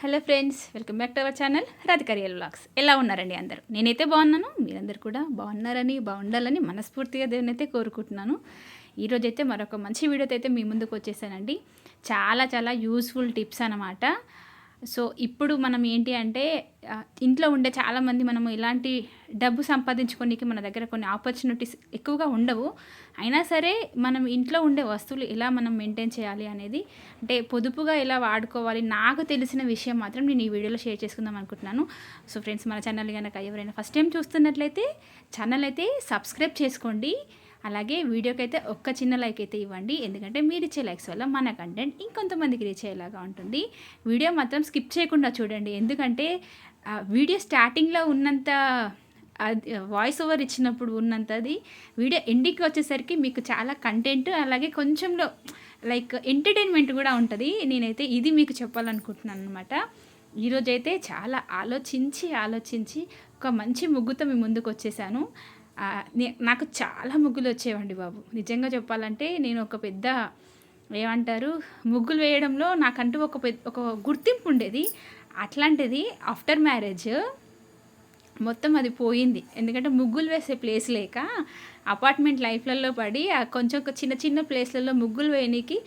Hello friends, welcome back to our channel Radhika real vlogs. ఎలా ఉన్నారండి అందరూ? నేనైతే బాగున్నాను. మీరందరూ కూడా బాగున్నారని, బాగుండాలని మనస్ఫూర్తిగా దేవునైతే కోరుకుంటున్నాను. ఈరోజైతే మరొక మంచి వీడియోతో అయితే మీ ముందుకు వచ్చేసానండి. చాలా చాలా యూస్ఫుల్ టిప్స్ అన్నమాట. సో ఇప్పుడు మనం ఏంటి అంటే ఇంట్లో ఉండే చాలామంది మనము ఇలాంటి డబ్బు సంపాదించుకోనికి మన దగ్గర కొన్ని ఆపర్చునిటీస్ ఎక్కువగా ఉండవు. అయినా సరే మనం ఇంట్లో ఉండే వస్తువులు ఎలా మనం మెయింటైన్ చేయాలి అనేది, అంటే పొదుపుగా ఎలా వాడుకోవాలి, నాకు తెలిసిన విషయం మాత్రం నేను ఈ వీడియోలో షేర్ చేసుకుందాం అనుకుంటున్నాను. సో ఫ్రెండ్స్, మన ఛానల్ కనుక ఎవరైనా ఫస్ట్ టైం చూస్తున్నట్లయితే ఛానల్ అయితే సబ్స్క్రైబ్ చేసుకోండి. అలాగే వీడియోకి అయితే ఒక్క చిన్న లైక్ అయితే ఇవ్వండి, ఎందుకంటే మీరు ఇచ్చే లైక్స్ వల్ల మన కంటెంట్ ఇంకొంతమందికి రీచ్ అయ్యేలాగా ఉంటుంది. వీడియో మాత్రం స్కిప్ చేయకుండా చూడండి, ఎందుకంటే వీడియో స్టార్టింగ్లో ఉన్నంత వాయిస్ ఓవర్ ఇచ్చినప్పుడు ఉన్నంతది వీడియో ఎండింగ్కి వచ్చేసరికి మీకు చాలా కంటెంట్, అలాగే కొంచెంలో లైక్ ఎంటర్టైన్మెంట్ కూడా ఉంటుంది. నేనైతే ఇది మీకు చెప్పాలనుకుంటున్నాను అనమాట. ఈరోజైతే చాలా ఆలోచించి ఒక మంచి ముగ్గుతో మీ ముందుకు వచ్చేసాను. నాకు చాలా ముగ్గులు వచ్చేవండి బాబు. నిజంగా చెప్పాలంటే నేను ఒక పెద్ద ఏమంటారు, ముగ్గులు వేయడంలో నాకంటూ ఒక గుర్తింపు ఉండేది. అట్లాంటిది ఆఫ్టర్ మ్యారేజ్ మొత్తం అది పోయింది. ఎందుకంటే ముగ్గులు వేసే ప్లేస్ లేక అపార్ట్మెంట్ లైఫ్లలో పడి కొంచెం చిన్న చిన్న ప్లేస్లలో ముగ్గులు వేయడానికి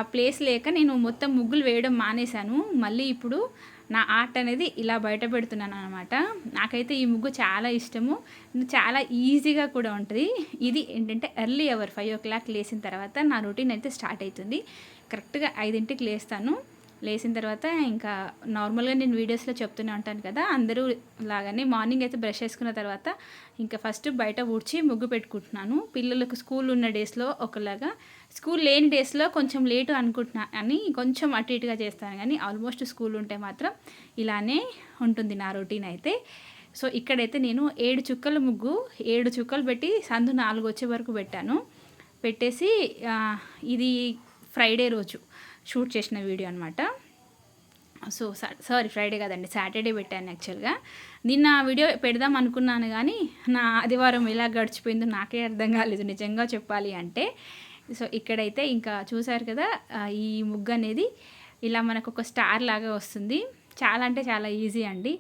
ఆ ప్లేస్ లేక నేను మొత్తం ముగ్గులు వేయడం మానేశాను. మళ్ళీ ఇప్పుడు నా ఆర్ట్ అనేది ఇలా బయట పెడుతున్నాను అనమాట. నాకైతే ఈ ముగ్గు చాలా ఇష్టము, చాలా ఈజీగా కూడా ఉంటుంది. ఇది ఏంటంటే ఎర్లీ అవర్ 5 o'clock లేచిన తర్వాత నా రొటీన్ అయితే స్టార్ట్ అవుతుంది. కరెక్ట్గా 5ంటికి లేస్తాను. లేచిన తర్వాత ఇంకా నార్మల్గా నేను వీడియోస్లో చెప్తూనే ఉంటాను కదా, అందరూ లాగానే మార్నింగ్ అయితే బ్రష్ చేసుకున్న తర్వాత ఇంకా ఫస్ట్ బయట ఊడ్చి ముగ్గు పెట్టుకుంటున్నాను. పిల్లలకు స్కూల్ ఉన్న డేస్లో ఒకలాగా, స్కూల్ లేని డేస్లో కొంచెం లేటు అనుకుంటున్నా అని కొంచెం అటు ఇటుగా చేస్తాను, కానీ ఆల్మోస్ట్ స్కూల్ ఉంటే మాత్రం ఇలానే ఉంటుంది నా రొటీన్ అయితే. సో ఇక్కడైతే నేను 7 చుక్కల ముగ్గు, 7 చుక్కలు పెట్టి సందు 4 వచ్చే వరకు పెట్టేసి ఇది ఫ్రైడే రోజు షూట్ చేసిన వీడియో అనమాట. సో సారీ, ఫ్రైడే కాదండి, సాటర్డే పెట్టాను యాక్చువల్గా. నిన్న వీడియో పెడదాం అనుకున్నాను, కానీ నా ఆదివారం ఎలా గడిచిపోయిందో నాకే అర్థం కాలేదు నిజంగా చెప్పాలి అంటే. సో ఇక్కడైతే ఇంకా చూసారు కదా, ఈ ముగ్గు అనేది ఇలా మనకు ఒక స్టార్ లాగా వస్తుంది. చాలా అంటే చాలా ఈజీ అండి.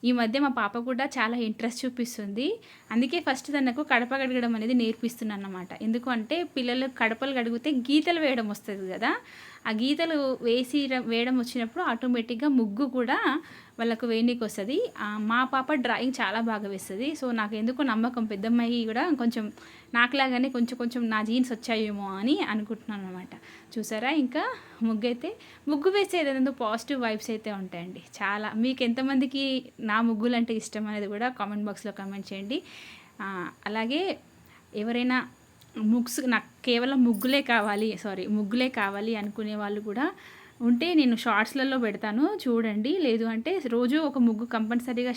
ఈ మధ్య మా పాప కూడా చాలా ఇంట్రెస్ట్ చూపిస్తుంది. అందుకే ఫస్ట్ తనకు కడప కడగడం అనేది నేర్పిస్తున్నాను అన్నమాట. ఎందుకు అంటే పిల్లలు కడపలు కడిగితే గీతలు వేయడం వస్తుంది కదా, ఆ గీతలు వేయడం వచ్చినప్పుడు ఆటోమేటిక్గా ముగ్గు కూడా వాళ్ళకు వేయనీకి వస్తుంది. మా పాప డ్రాయింగ్ చాలా బాగా వేస్తుంది. సో నాకు ఎందుకో నమ్మకం, పెద్దమ్మాయి కూడా కొంచెం నాకులాగానే కొంచెం నా జీన్స్ వచ్చాయేమో అని అనుకుంటున్నాను అనమాట. చూసారా, ఇంకా ముగ్గు వేసేది ఏదో పాజిటివ్ వైబ్స్ అయితే ఉంటాయండి చాలా. మీకు ఎంతమందికి నా ముగ్గులు అంటే ఇష్టం అనేది కూడా కామెంట్ బాక్స్లో కామెంట్ చేయండి. అలాగే ఎవరైనా నాకు కేవలం ముగ్గులే కావాలి అనుకునే వాళ్ళు కూడా ఉంటే నేను షార్ట్స్లలో పెడతాను చూడండి. లేదు అంటే రోజు ఒక ముగ్గు కంపల్సరీగా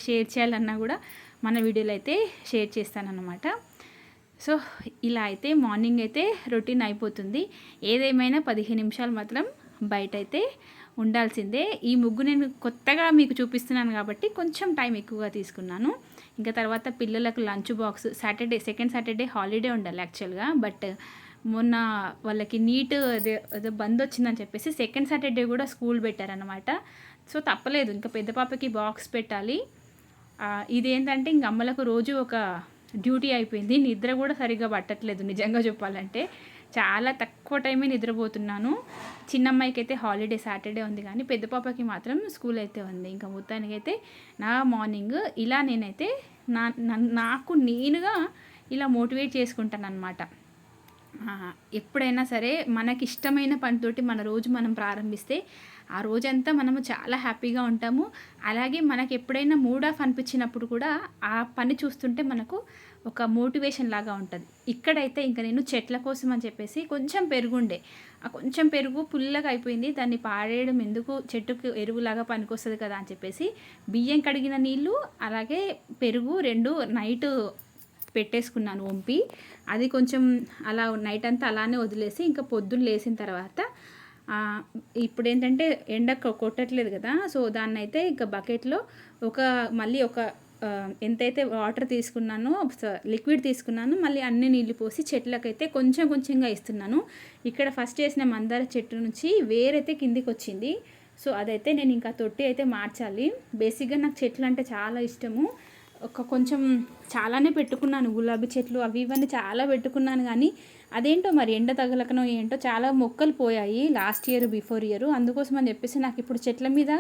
షేర్ చేయాలన్నా కూడా మన వీడియోలో అయితే షేర్ చేస్తానన్నమాట. సో ఇలా అయితే మార్నింగ్ అయితే రొటీన్ అయిపోతుంది. ఏదేమైనా 15 నిమిషాలు మాత్రం బయట అయితే ఉండాల్సిందే. ఈ ముగ్గు నేను కొత్తగా మీకు చూపిస్తున్నాను కాబట్టి కొంచెం టైం ఎక్కువగా తీసుకున్నాను. ఇంకా తర్వాత పిల్లలకు lunch box, second Saturday holiday ఉండాలి యాక్చువల్గా, బట్ మొన్న వాళ్ళకి నీట్ అదే బంద్ వచ్చిందని చెప్పేసి సెకండ్ సాటర్డే కూడా స్కూల్ పెట్టారనమాట. సో తప్పలేదు, ఇంకా పెద్ద పాపకి బాక్స్ పెట్టాలి. ఇదేంటంటే ఇంక అమ్మలకు రోజు ఒక డ్యూటీ అయిపోయింది. నిద్ర కూడా సరిగ్గా పట్టట్లేదు నిజంగా చెప్పాలంటే. చాలా తక్కువ టైమే నిద్రపోతున్నాను. చిన్నమ్మాయికి అయితే హాలిడే సాటర్డే ఉంది, కానీ పెద్ద పాపకి మాత్రం స్కూల్ అయితే ఉంది. ఇంకా మొత్తానికైతే నా మార్నింగ్ ఇలా నేనైతే నాకు నేనుగా ఇలా మోటివేట్ చేసుకుంటాను అనమాట. ఎప్పుడైనా సరే మనకి ఇష్టమైన పనితోటి మన రోజు మనం ప్రారంభిస్తే ఆ రోజంతా మనము చాలా హ్యాపీగా ఉంటాము. అలాగే మనకి ఎప్పుడైనా మూడ్ ఆఫ్ అనిపించినప్పుడు కూడా ఆ పని చూస్తుంటే మనకు ఒక మోటివేషన్ లాగా ఉంటుంది. ఇక్కడైతే ఇంకా నేను చెట్ల కోసం అని చెప్పేసి కొంచెం కొంచెం పెరుగు పుల్లగా అయిపోయింది, దాన్ని పాడేయడం ఎందుకు, చెట్టుకు ఎరువులాగా పనికొస్తుంది కదా అని చెప్పేసి బియ్యం కడిగిన నీళ్ళు అలాగే పెరుగు 2 నైట్ పెట్టేసుకున్నాను వంపి. అది కొంచెం అలా నైట్ అంతా అలానే వదిలేసి ఇంకా పొద్దున్న లేచిన తర్వాత ఇప్పుడు ఏంటంటే ఎండ కొట్టట్లేదు కదా, సో దాన్ని అయితే ఇంకా బకెట్లో మళ్ళీ ఎంతైతే వాటర్ తీసుకున్నానో లిక్విడ్ తీసుకున్నాను, మళ్ళీ అన్ని నీళ్ళు పోసి చెట్లకైతే కొంచెంగా ఇస్తున్నాను. ఇక్కడ ఫస్ట్ వేసిన మందార చెట్టు నుంచి వేరైతే కిందికి వచ్చింది. సో అదైతే నేను ఇంకా తొట్టి అయితే మార్చాలి. బేసిక్గా నాకు చెట్లు అంటే చాలా ఇష్టము. కొంచెం చాలానే పెట్టుకున్నాను, గులాబీ చెట్లు అవి ఇవన్నీ చాలా పెట్టుకున్నాను. కానీ అదేంటో మరి ఎండ తగలకనో ఏంటో చాలా మొక్కలు పోయాయి లాస్ట్ ఇయర్ బిఫోర్ ఇయర్. అందుకోసం అని చెప్పేసి నాకు ఇప్పుడు చెట్ల మీద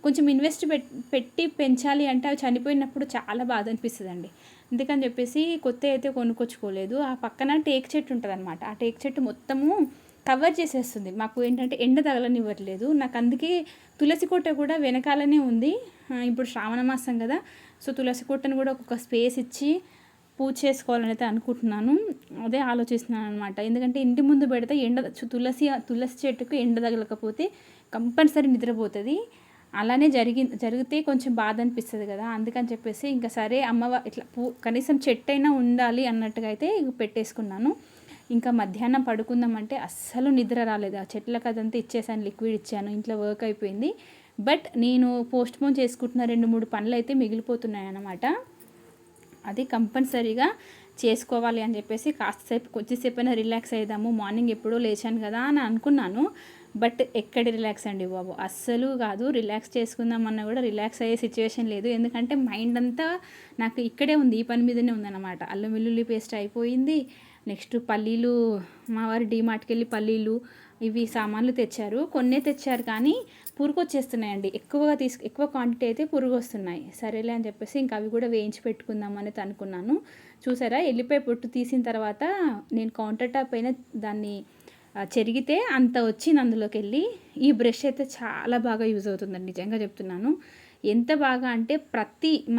కొంచెం ఇన్వెస్ట్ పెట్టి పెంచాలి అంటే అవి చనిపోయినప్పుడు చాలా బాధ అనిపిస్తుందండి. అందుకని చెప్పేసి కొత్త అయితే కొనుక్కొచ్చుకోలేదు. ఆ పక్కన టేక్ చెట్టు ఉంటుంది అనమాట. ఆ టేక్ చెట్టు మొత్తము కవర్ చేసేస్తుంది, మాకు ఏంటంటే ఎండ తగలనివ్వట్లేదు. నాకు అందుకే తులసి కోట కూడా వెనకాలనే ఉంది. ఇప్పుడు శ్రావణ మాసం కదా, సో తులసి కోటను కూడా ఒక్కొక్క స్పేస్ ఇచ్చి పూజ చేసుకోవాలని అయితే అనుకుంటున్నాను. అదే ఆలోచిస్తున్నాను అనమాట. ఎందుకంటే ఇంటి ముందు పెడితే తులసి చెట్టుకు ఎండ తగలకపోతే కంపల్సరీ నిద్రపోతుంది. అలానే జరిగితే కొంచెం బాధ అనిపిస్తుంది కదా, అందుకని చెప్పేసి ఇంకా సరే ఇట్లా కనీసం చెట్టు అయినా ఉండాలి అన్నట్టుగా అయితే పెట్టేసుకున్నాను. ఇంకా మధ్యాహ్నం పడుకుందామంటే అస్సలు నిద్ర రాలేదు. ఆ చెట్లకు అదంతా ఇచ్చేసాను, లిక్విడ్ ఇచ్చాను, ఇంట్లో వర్క్ అయిపోయింది. బట్ నేను పోస్ట్పోన్ చేసుకుంటున్న 2-3 పనులు అయితే మిగిలిపోతున్నాయి అన్నమాట. అది కంపల్సరీగా చేసుకోవాలి అని చెప్పేసి కొద్దిసేపు అయినా రిలాక్స్ అయిదాము, మార్నింగ్ ఎప్పుడో లేచాను కదా అని అనుకున్నాను. బట్ ఎక్కడి రిలాక్స్ అండి బాబు, అస్సలు కాదు. రిలాక్స్ చేసుకుందామన్నా కూడా రిలాక్స్ అయ్యే సిచ్యువేషన్ లేదు. ఎందుకంటే మైండ్ అంతా నాకు ఇక్కడే ఉంది, ఈ పని మీదనే ఉందన్నమాట. అల్లం వెల్లుల్లి పేస్ట్ అయిపోయింది. నెక్స్ట్ పల్లీలు, మా వారు డీమార్ట్కి వెళ్ళి పల్లీలు ఇవి సామాన్లు తెచ్చారు. కొన్నే తెచ్చారు కానీ పురుగు వచ్చేస్తున్నాయండి. ఎక్కువ క్వాంటిటీ అయితే పురుగు వస్తున్నాయి. సరేలే అని చెప్పేసి ఇంకా అవి కూడా వేయించి పెట్టుకుందాం అనేది అనుకున్నాను. చూసారా, ఎల్లిపాయ పొట్టు తీసిన తర్వాత నేను కౌంటర్ టాప్ పైన దాన్ని చెరిగితే అంత వచ్చింది అందులోకి వెళ్ళి. ఈ బ్రష్ అయితే చాలా బాగా యూజ్ అవుతుందండి, నిజంగా చెప్తున్నాను. ఎంత బాగా అంటే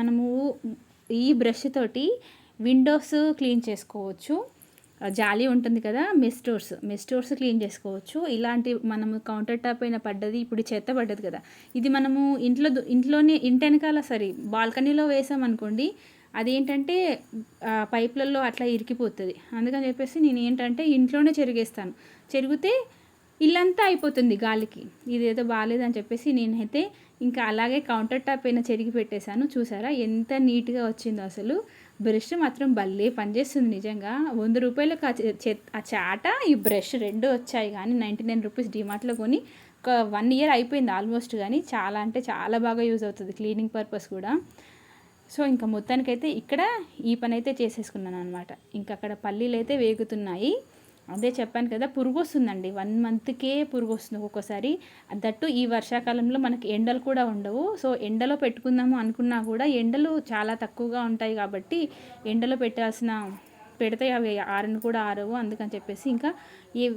మనము ఈ బ్రష్ తోటి విండోస్ క్లీన్ చేసుకోవచ్చు. జాలి ఉంటుంది కదా, మెస్ డోర్స్ క్లీన్ చేసుకోవచ్చు. ఇలాంటి మనము కౌంటర్ టాప్ అయినా పడ్డది, ఇప్పుడు చెత్త పడ్డది కదా, ఇది మనము ఇంట్లోనే ఇంటి వెనకాల బాల్కనీలో వేసామనుకోండి, అదేంటంటే పైపులలో అట్లా ఇరికిపోతుంది. అందుకని చెప్పేసి నేను ఏంటంటే ఇంట్లోనే చెరిగేస్తాను. చెరిగితే ఇల్లంతా అయిపోతుంది గాలికి. ఇదేదో బాగాలేదని చెప్పేసి నేనైతే ఇంకా అలాగే కౌంటర్ టాప్ పైన చెరిగి పెట్టేశాను. చూసారా ఎంత నీట్గా వచ్చిందో. అసలు బ్రష్ మాత్రం భలే పనిచేస్తుంది నిజంగా. 100 రూపాయలకు ఆ చాట ఈ బ్రష్ 2 వచ్చాయి. కానీ 99 రూపీస్ డిమార్ట్లో కొని ఒక 1 ఇయర్ అయిపోయింది ఆల్మోస్ట్. కానీ చాలా అంటే చాలా బాగా యూజ్ అవుతుంది క్లీనింగ్ పర్పస్ కూడా. సో ఇంకా మొత్తానికైతే ఇక్కడ ఈ పని అయితే చేసేసుకున్నాను అనమాట. ఇంకా అక్కడ పల్లీలు అయితే వేగుతున్నాయి. అదే చెప్పాను కదా, పురుగు వస్తుందండి. 1 మంత్కే పురుగు వస్తుంది ఒక్కొక్కసారి. దట్టు ఈ వర్షాకాలంలో మనకి ఎండలు కూడా ఉండవు. సో ఎండలో పెట్టుకుందాము అనుకున్నా కూడా ఎండలు చాలా తక్కువగా ఉంటాయి కాబట్టి ఎండలో పెడితే అవి ఆరను కూడా ఆరవు. అందుకని చెప్పేసి ఇంకా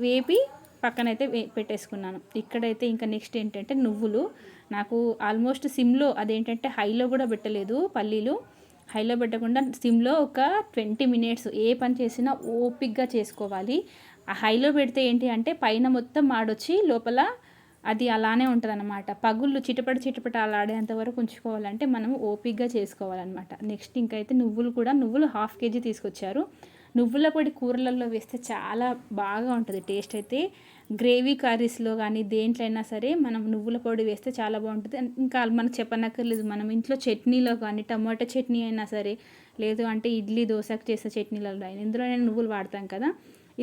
వేపి పక్కనైతే పెట్టేసుకున్నాను. ఇక్కడైతే ఇంకా నెక్స్ట్ ఏంటంటే నువ్వులు. నాకు ఆల్మోస్ట్ సిమ్లో, అదేంటంటే హైలో కూడా పెట్టలేదు పల్లీలు. హైలో పెట్టకుండా సిమ్లో ఒక 20 మినిట్స్ ఏ పని చేసినా ఓపిక్గా చేసుకోవాలి. ఆ హైలో పెడితే ఏంటి అంటే పైన మొత్తం మాడొచ్చి లోపల అది అలానే ఉంటుంది అన్నమాట. పగుళ్ళు చిటపట అలాడేంత వరకు ఉంచుకోవాలంటే మనం ఓపిక్గా చేసుకోవాలన్నమాట. నెక్స్ట్ ఇంకైతే నువ్వులు 1/2 కేజీ తీసుకొచ్చారు. నువ్వుల పొడి కూరలలో వేస్తే చాలా బాగా ఉంటుంది టేస్ట్ అయితే. గ్రేవీ కర్రీస్లో కానీ దేంట్లో అయినా సరే మనం నువ్వుల పొడి వేస్తే చాలా బాగుంటుంది. ఇంకా మనకు చెప్పనక్కర్లేదు, మనం ఇంట్లో చట్నీలో కానీ టమాటా చట్నీ అయినా సరే, లేదు అంటే ఇడ్లీ దోశకు చేసే చట్నీలలో అయినా ఇందులోనే నువ్వులు వాడతాం కదా.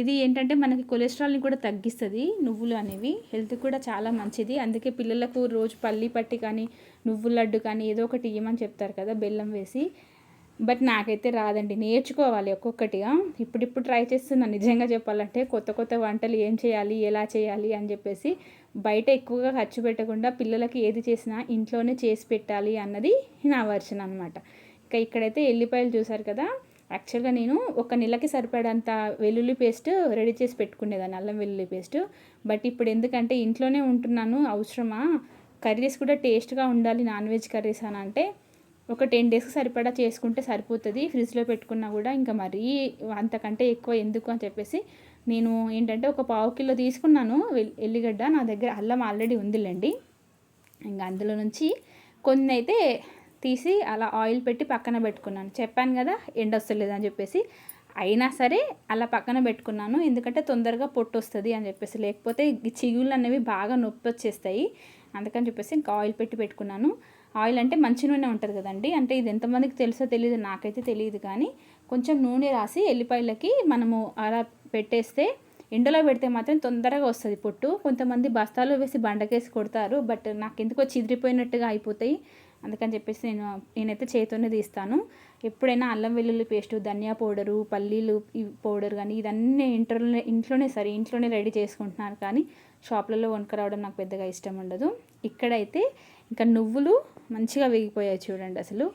ఇది ఏంటంటే మనకి కొలెస్ట్రాల్ని కూడా తగ్గిస్తుంది నువ్వులు అనేవి. హెల్త్ కూడా చాలా మంచిది. అందుకే పిల్లలకు రోజు పల్లి పట్టి కానీ నువ్వుల లడ్డు కానీ ఏదో ఒకటి ఇవ్వమని చెప్తారు కదా బెల్లం వేసి. బట్ నాకైతే రాదండి, నేర్చుకోవాలి ఒక్కొక్కటిగా. ఇప్పుడు ట్రై చేస్తున్నాను నిజంగా చెప్పాలంటే. కొత్త వంటలు ఏం చేయాలి, ఎలా చేయాలి అని చెప్పేసి. బయట ఎక్కువగా ఖర్చు పెట్టకుండా పిల్లలకి ఏది చేసినా ఇంట్లోనే చేసి పెట్టాలి అన్నది నా వర్షన్ అనమాట. ఇంకా ఇక్కడైతే ఎల్లిపాయలు చూసారు కదా, యాక్చువల్గా నేను 1 నెలకి సరిపడంత వెల్లుల్లి పేస్ట్ రెడీ చేసి పెట్టుకునేదాన్ని, అల్లం వెల్లుల్లి పేస్ట్. బట్ ఇప్పుడు ఎందుకంటే ఇంట్లోనే ఉంటున్నాను, అవసరమా, కర్రీస్ కూడా టేస్ట్గా ఉండాలి నాన్ వెజ్ కర్రీస్ అని అంటే ఒక 10 డేస్కి సరిపడా చేసుకుంటే సరిపోతుంది. ఫ్రిడ్జ్లో పెట్టుకున్నా కూడా ఇంకా మరీ అంతకంటే ఎక్కువ ఎందుకు అని చెప్పేసి నేను ఏంటంటే ఒక 1/2 కిలో తీసుకున్నాను ఎల్లిగడ్డ. నా దగ్గర అల్లం ఆల్రెడీ ఉందిలేండి. ఇంకా అందులో నుంచి కొన్ని అయితే తీసి అలా ఆయిల్ పెట్టి పక్కన పెట్టుకున్నాను. చెప్పాను కదా ఎండ వస్తలేదని చెప్పేసి, అయినా సరే అలా పక్కన పెట్టుకున్నాను. ఎందుకంటే తొందరగా పొట్టు వస్తుంది అని చెప్పేసి, లేకపోతే చిగుళ్ళు అనేవి బాగా నొప్పి వచ్చేస్తాయి. అందుకని చెప్పేసి ఇంకా ఆయిల్ పెట్టుకున్నాను. ఆయిల్ అంటే మంచి నూనె ఉంటుంది కదండి. అంటే ఇది ఎంతమందికి తెలుసో తెలియదు, నాకైతే తెలియదు. కానీ కొంచెం నూనె రాసి ఎల్లిపాయలకి మనము అలా పెట్టేస్తే ఎండలో పెడితే మాత్రం తొందరగా వస్తుంది పొట్టు. కొంతమంది బస్తాలో వేసి బండకేసి కొడతారు, బట్ నాకు ఎందుకో చిదిరిపోయినట్టుగా అయిపోతాయి. అందుకని చెప్పేసి నేనైతే చేతితోనే తీస్తాను. ఎప్పుడైనా అల్లం వెల్లుల్లి పేస్టు, ధనియా పౌడరు, పల్లీలు పౌడర్ కానీ ఇదన్నీ ఇంట్లోనే రెడీ చేసుకుంటున్నాను. కానీ షాప్లలో కొనుక్కరావడం నాకు పెద్దగా ఇష్టం ఉండదు. ఇక్కడైతే ఇంకా నువ్వులు మంచిగా వేగిపోయాయి చూడండి. అసలు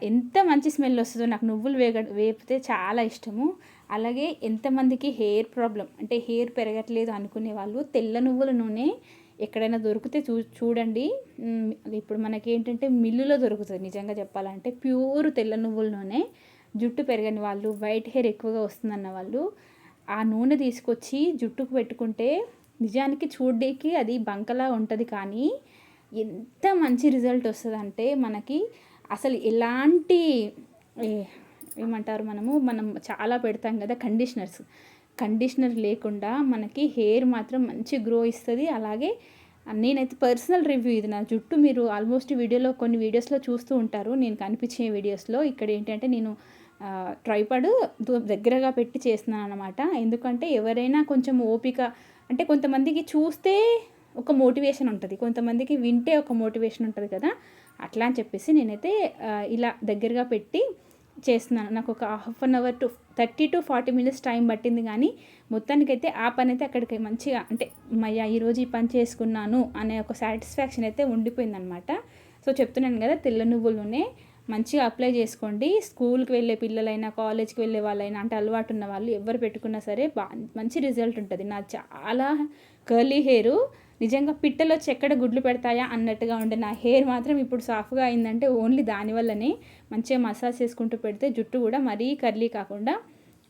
ఎంత మంచి స్మెల్ వస్తుందో. నాకు నువ్వులు వేపితే చాలా ఇష్టము. అలాగే ఎంతమందికి హెయిర్ ప్రాబ్లం, అంటే హెయిర్ పెరగట్లేదు అనుకునే వాళ్ళు తెల్ల నువ్వుల నూనె ఎక్కడైనా దొరికితే చూడండి. ఇప్పుడు మనకి ఏంటంటే మిల్లులో దొరుకుతుంది. నిజంగా చెప్పాలంటే ప్యూర్ తెల్ల నువ్వుల నూనె. జుట్టు పెరగని వాళ్ళు, వైట్ హెయిర్ ఎక్కువగా వస్తుందన్న వాళ్ళు ఆ నూనె తీసుకొచ్చి జుట్టుకు పెట్టుకుంటే నిజానికి చూడ్డానికి అది బంకలా ఉంటుంది, కానీ ఎంత మంచి రిజల్ట్ వస్తుందంటే మనకి అసలు ఎలాంటి ఏమంటారు మనం చాలా పెడతాం కదా కండిషనర్ లేకుండా మనకి హెయిర్ మాత్రం మంచి గ్రో ఇస్తుంది. అలాగే నేనైతే పర్సనల్ రివ్యూ ఇది. నా జుట్టు మీరు ఆల్మోస్ట్ కొన్ని వీడియోస్లో చూస్తూ ఉంటారు, నేను కనిపించే వీడియోస్లో. ఇక్కడ ఏంటంటే నేను ట్రైపాడ్ దగ్గరగా పెట్టి చేస్తున్నాను అనమాట. ఎందుకంటే ఎవరైనా కొంచెం ఓపిక, అంటే కొంతమందికి చూస్తే ఒక మోటివేషన్ ఉంటుంది, కొంతమందికి వింటే ఒక మోటివేషన్ ఉంటుంది కదా, అట్లా అని చెప్పేసి నేనైతే ఇలా దగ్గరగా పెట్టి చేస్తున్నాను. నాకు ఒక half an hour 30 to 40 minutes time పట్టింది. కానీ మొత్తానికైతే ఆ పని అయితే అక్కడికి మంచిగా, అంటే మయ్యా ఈరోజు ఈ పని చేసుకున్నాను అనే ఒక సాటిస్ఫాక్షన్ అయితే ఉండిపోయిందనమాట. సో చెప్తున్నాను కదా, తెల్ల నువ్వులనే మంచిగా అప్లై చేసుకోండి. స్కూల్కి వెళ్ళే పిల్లలైనా, కాలేజ్కి వెళ్ళే వాళ్ళైనా, అంటే అలవాటు ఉన్న వాళ్ళు ఎవరు పెట్టుకున్నా సరే మంచి రిజల్ట్ ఉంటుంది. నా చాలా కర్లీ హెయిర్ నిజంగా పిట్టలు వచ్చి ఎక్కడ గుడ్లు పెడతాయా అన్నట్టుగా ఉండే నా హెయిర్ మాత్రం ఇప్పుడు సాఫ్ట్గా అయిందంటే ఓన్లీ దానివల్లనే. మంచిగా మసాజ్ చేసుకుంటూ పెడితే జుట్టు కూడా మరీ కర్లీ కాకుండా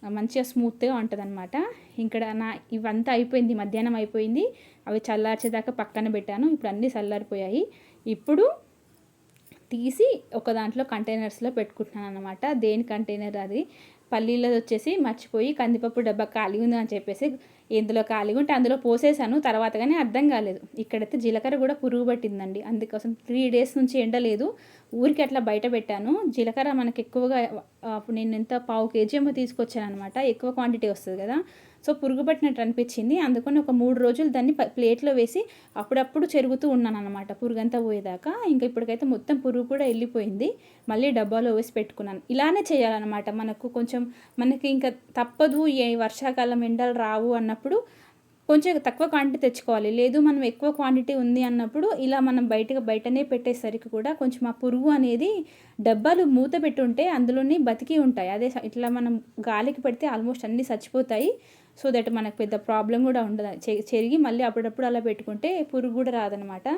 మంచిగా స్మూత్గా ఉంటుంది అనమాట. ఇక్కడ ఇవంతా అయిపోయింది, మధ్యాహ్నం అయిపోయింది. అవి చల్లార్చేదాకా పక్కన పెట్టాను. ఇప్పుడు అన్నీ చల్లారిపోయాయి. ఇప్పుడు తీసి ఒక దాంట్లో కంటైనర్స్లో పెట్టుకుంటున్నాను అనమాట. దేని కంటైనర్ అది పల్లీలో వచ్చేసి మర్చిపోయి కందిపప్పు డబ్బా ఖాళీ ఉంది అని చెప్పేసి ఎందులో ఖాళీగా ఉంటే అందులో పోసేసాను. తర్వాత కానీ అర్థం కాలేదు. ఇక్కడైతే జీలకర్ర కూడా పురుగు పట్టిందండి. అందుకోసం 3 days నుంచి ఎండలేదు, ఊరికి అట్లా బయట పెట్టాను. జీలకర్ర మనకి ఎక్కువగా నేను ఎంత 1/2 kg ఏమో తీసుకొచ్చాను అనమాట. ఎక్కువ క్వాంటిటీ వస్తుంది కదా, సో పురుగు పట్టినట్టు అనిపించింది. అందుకని ఒక 3 రోజులు దాన్ని ప్లేట్లో వేసి అప్పుడప్పుడు చెరుగుతూ ఉన్నాను అనమాట, పురుగంతా పోయేదాకా. ఇంకా ఇప్పటికైతే మొత్తం పురుగు కూడా వెళ్ళిపోయింది. మళ్ళీ డబ్బాలో వేసి పెట్టుకున్నాను. ఇలానే చేయాలన్నమాట. మనకి ఇంకా తప్పదు, ఏ వర్షాకాలం ఎండలు రావు అన్నప్పుడు కొంచెం తక్కువ క్వాంటిటీ తెచ్చుకోవాలి. లేదు మనం ఎక్కువ క్వాంటిటీ ఉంది అన్నప్పుడు ఇలా మనం బయటనే పెట్టేసరికి కూడా కొంచెం ఆ పురుగు అనేది డబ్బాలు మూత పెట్టుంటే అందులోనే బతికి ఉంటాయి. అదే ఇట్లా మనం గాలికి పెడితే ఆల్మోస్ట్ అన్నీ చచ్చిపోతాయి. సో దట్ మనకు పెద్ద ప్రాబ్లం కూడా ఉండదు. చెరిగి మళ్ళీ అప్పుడప్పుడు అలా పెట్టుకుంటే పురుగు కూడా రాదనమాట.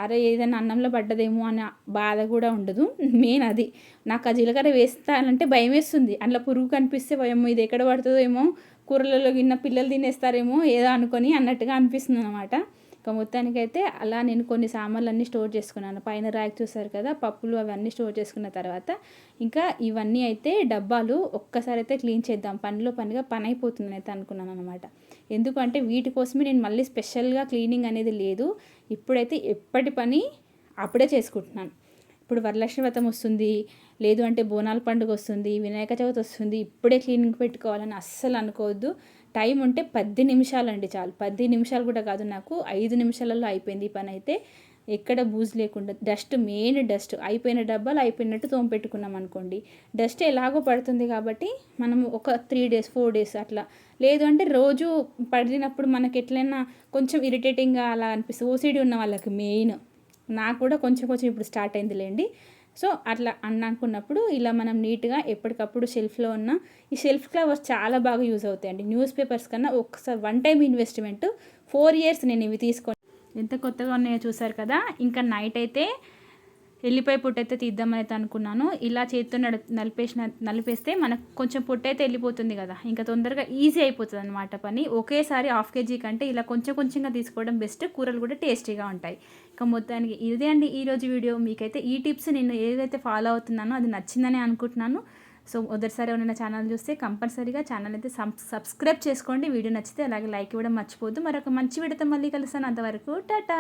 అరే ఏదైనా అన్నంలో పడ్డదేమో అనే బాధ కూడా ఉండదు. మెయిన్ అది. నాకు ఆ జీలకర్ర వేస్తానంటే భయం వేస్తుంది. అందులో పురుగు కనిపిస్తే భయం, ఇది ఎక్కడ పడుతుందో ఏమో, కూరలలో గిన్న పిల్లలు తినేస్తారేమో ఏదో అనుకొని అన్నట్టుగా అనిపిస్తుంది అనమాట. ఇక మొత్తానికైతే అలా నేను కొన్ని సామాన్లన్నీ స్టోర్ చేసుకున్నాను. పైన ర్యాక్ చూసారు కదా, పప్పులు అవన్నీ స్టోర్ చేసుకున్న తర్వాత ఇంకా ఇవన్నీ అయితే డబ్బాలు ఒక్కసారి అయితే క్లీన్ చేద్దాం, పనిగా పని అయిపోతుందని అయితే అనుకున్నాను అనమాట. ఎందుకంటే వీటి కోసమే నేను మళ్ళీ స్పెషల్గా క్లీనింగ్ అనేది లేదు. ఇప్పుడైతే ఎప్పటి పని అప్పుడే చేసుకుంటున్నాను. ఇప్పుడు వరలక్ష్మి వ్రతం వస్తుంది, లేదు అంటే బోనాల పండుగ వస్తుంది, వినాయక చవితి వస్తుంది, ఇప్పుడే క్లీనింగ్ పెట్టుకోవాలని అస్సలు అనుకోవద్దు. టైం ఉంటే 10 నిమిషాలండి చాలు. 10 నిమిషాలు కూడా కాదు, నాకు 5 నిమిషాలలో అయిపోయింది ఈ పని అయితే. ఎక్కడ బూజు లేకుండా మెయిన్ డస్ట్ అయిపోయిన డబ్బాలు అయిపోయినట్టు తోమపెట్టుకున్నాం అనుకోండి, డస్ట్ ఎలాగో పడుతుంది కాబట్టి మనం ఒక 3 days 4 days అట్లా. లేదు అంటే రోజు పడినప్పుడు మనకి ఎట్లయినా కొంచెం ఇరిటేటింగ్గా అలా అనిపిస్తుంది. ఓసిడి ఉన్న వాళ్ళకి మెయిన్, నాకు కూడా కొంచెం ఇప్పుడు స్టార్ట్ అయిందిలేండి. సో అట్లా అనుకున్నప్పుడు ఇలా మనం నీట్గా ఎప్పటికప్పుడు షెల్ఫ్లో ఉన్న ఈ షెల్ఫ్ కవర్స్ చాలా బాగా యూజ్ అవుతాయండి. న్యూస్ పేపర్స్ కన్నా ఒకసారి 1 time ఇన్వెస్ట్మెంట్. 4 years నేను ఇవి తీసుకొని ఎంత కొత్తగా ఉన్నాయో చూసారు కదా. ఇంకా నైట్ అయితే ఎల్లిపాయ పొట్టు అయితే తీద్దామని అయితే అనుకున్నాను. ఇలా చేతితో నలిపేస్తే మనకు కొంచెం పొట్టు అయితే వెళ్ళిపోతుంది కదా, ఇంకా తొందరగా ఈజీ అయిపోతుంది అనమాట పని. ఒకేసారి 1/2 kg కంటే ఇలా కొంచెంగా తీసుకోవడం బెస్ట్. కూరలు కూడా టేస్టీగా ఉంటాయి. ఇక మొత్తానికి ఇదే అండి ఈరోజు వీడియో. మీకైతే ఈ టిప్స్ నేను ఏదైతే ఫాలో అవుతున్నానో అది నచ్చిందని అనుకుంటున్నాను. సో మొదటిసారి ఎవరైనా ఛానల్ చూస్తే కంపల్సరీగా ఛానల్ అయితే సబ్స్క్రైబ్ చేసుకోండి. వీడియో నచ్చితే అలాగే లైక్ ఇవ్వడం మర్చిపోద్దు. మరొక మంచి వీడియోతో మళ్ళీ కలుస్తాను. అంతవరకు టాటా.